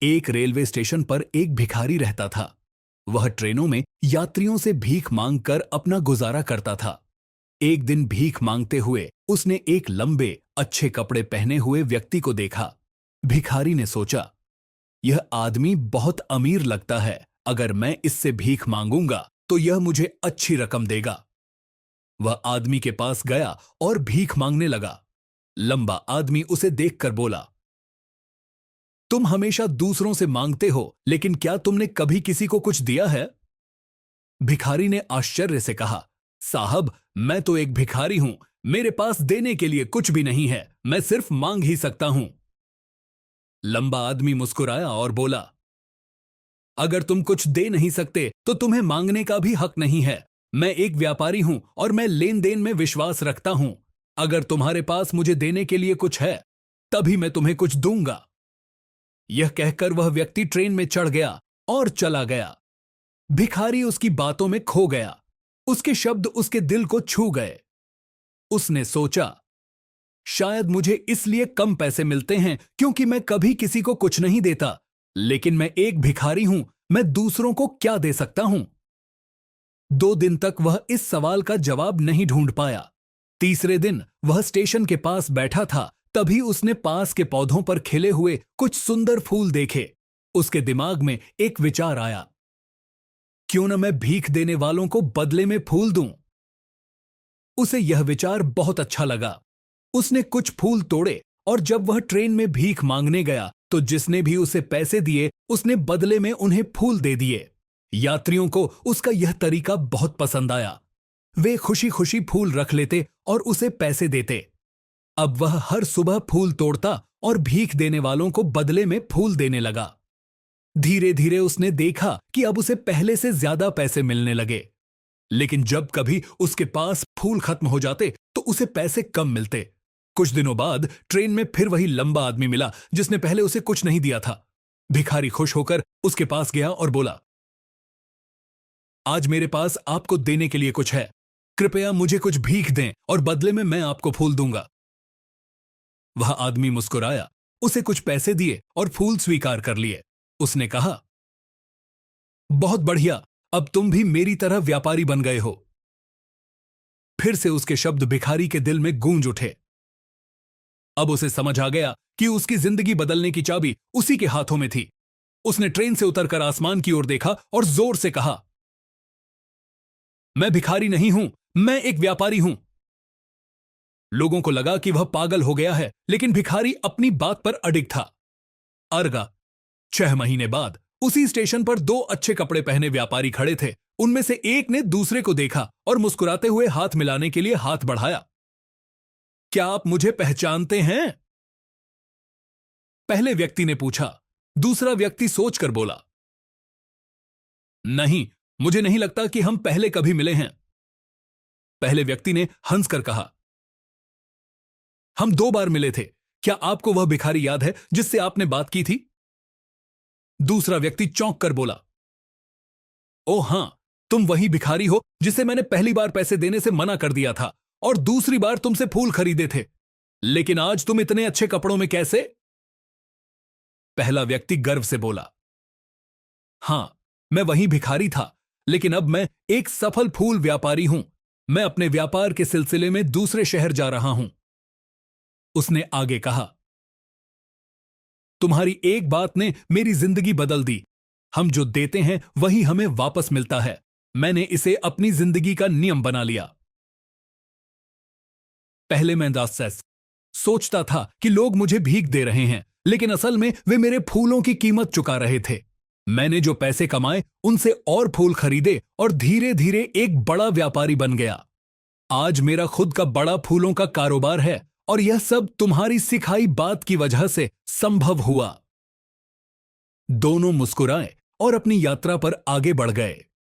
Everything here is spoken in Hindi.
एक रेलवे स्टेशन पर एक भिखारी रहता था। वह ट्रेनों में यात्रियों से भीख मांगकर अपना गुजारा करता था। एक दिन भीख मांगते हुए उसने एक लंबे अच्छे कपड़े पहने हुए व्यक्ति को देखा। भिखारी ने सोचा, यह आदमी बहुत अमीर लगता है, अगर मैं इससे भीख मांगूंगा तो यह मुझे अच्छी रकम देगा। वह आदमी के पास गया और भीख मांगने लगा। लंबा आदमी उसे देखकर बोला, तुम हमेशा दूसरों से मांगते हो, लेकिन क्या तुमने कभी किसी को कुछ दिया है? भिखारी ने आश्चर्य से कहा, साहब, मैं तो एक भिखारी हूं, मेरे पास देने के लिए कुछ भी नहीं है, मैं सिर्फ मांग ही सकता हूं। लंबा आदमी मुस्कुराया और बोला, अगर तुम कुछ दे नहीं सकते तो तुम्हें मांगने का भी हक नहीं है। मैं एक व्यापारी हूं और मैं लेन देन में विश्वास रखता हूं। अगर तुम्हारे पास मुझे देने के लिए कुछ है, तभी मैं तुम्हें कुछ दूंगा। यह कहकर वह व्यक्ति ट्रेन में चढ़ गया और चला गया। भिखारी उसकी बातों में खो गया। उसके शब्द उसके दिल को छू गए। उसने सोचा, शायद मुझे इसलिए कम पैसे मिलते हैं क्योंकि मैं कभी किसी को कुछ नहीं देता, लेकिन मैं एक भिखारी हूं, मैं दूसरों को क्या दे सकता हूं? 2 दिन तक वह इस सवाल का जवाब नहीं ढूंढ पाया। तीसरे दिन वह स्टेशन के पास बैठा था, तभी उसने पास के पौधों पर खिले हुए कुछ सुंदर फूल देखे। उसके दिमाग में एक विचार आया, क्यों न मैं भीख देने वालों को बदले में फूल दूं? उसे यह विचार बहुत अच्छा लगा। उसने कुछ फूल तोड़े और जब वह ट्रेन में भीख मांगने गया तो जिसने भी उसे पैसे दिए उसने बदले में उन्हें फूल दे दिए। यात्रियों को उसका यह तरीका बहुत पसंद आया। वे खुशी खुशी फूल रख लेते और उसे पैसे देते। अब वह हर सुबह फूल तोड़ता और भीख देने वालों को बदले में फूल देने लगा। धीरे धीरे उसने देखा कि अब उसे पहले से ज्यादा पैसे मिलने लगे, लेकिन जब कभी उसके पास फूल खत्म हो जाते तो उसे पैसे कम मिलते। कुछ दिनों बाद ट्रेन में फिर वही लंबा आदमी मिला जिसने पहले उसे कुछ नहीं दिया था। भिखारी खुश होकर उसके पास गया और बोला, आज मेरे पास आपको देने के लिए कुछ है, कृपया मुझे कुछ भीख दें और बदले में मैं आपको फूल दूंगा। वह आदमी मुस्कुराया, उसे कुछ पैसे दिए और फूल स्वीकार कर लिए। उसने कहा, बहुत बढ़िया, अब तुम भी मेरी तरह व्यापारी बन गए हो। फिर से उसके शब्द भिखारी के दिल में गूंज उठे। अब उसे समझ आ गया कि उसकी जिंदगी बदलने की चाबी उसी के हाथों में थी। उसने ट्रेन से उतरकर आसमान की ओर देखा और जोर से कहा, मैं भिखारी नहीं हूं, मैं एक व्यापारी हूं। लोगों को लगा कि वह पागल हो गया है, लेकिन भिखारी अपनी बात पर अडिग था। अर्गा 6 महीने बाद उसी स्टेशन पर 2 अच्छे कपड़े पहने व्यापारी खड़े थे। उनमें से एक ने दूसरे को देखा और मुस्कुराते हुए हाथ मिलाने के लिए हाथ बढ़ाया। क्या आप मुझे पहचानते हैं? पहले व्यक्ति ने पूछा। दूसरा व्यक्ति सोचकर बोला, नहीं, मुझे नहीं लगता कि हम पहले कभी मिले हैं। पहले व्यक्ति ने हंसकर कहा, हम 2 बार मिले थे। क्या आपको वह भिखारी याद है जिससे आपने बात की थी? दूसरा व्यक्ति चौंक कर बोला, ओ हां, तुम वही भिखारी हो जिसे मैंने पहली बार पैसे देने से मना कर दिया था और दूसरी बार तुमसे फूल खरीदे थे, लेकिन आज तुम इतने अच्छे कपड़ों में कैसे? पहला व्यक्ति गर्व से बोला, हां, मैं वही भिखारी था, लेकिन अब मैं एक सफल फूल व्यापारी हूं। मैं अपने व्यापार के सिलसिले में दूसरे शहर जा रहा हूं। उसने आगे कहा, तुम्हारी एक बात ने मेरी जिंदगी बदल दी। हम जो देते हैं वही हमें वापस मिलता है। मैंने इसे अपनी जिंदगी का नियम बना लिया। पहले मैं दास सोचता था कि लोग मुझे भीख दे रहे हैं, लेकिन असल में वे मेरे फूलों की कीमत चुका रहे थे। मैंने जो पैसे कमाए उनसे और फूल खरीदे और धीरे धीरे एक बड़ा व्यापारी बन गया। आज मेरा खुद का बड़ा फूलों का कारोबार है और यह सब तुम्हारी सिखाई बात की वजह से संभव हुआ। दोनों मुस्कुराए और अपनी यात्रा पर आगे बढ़ गए।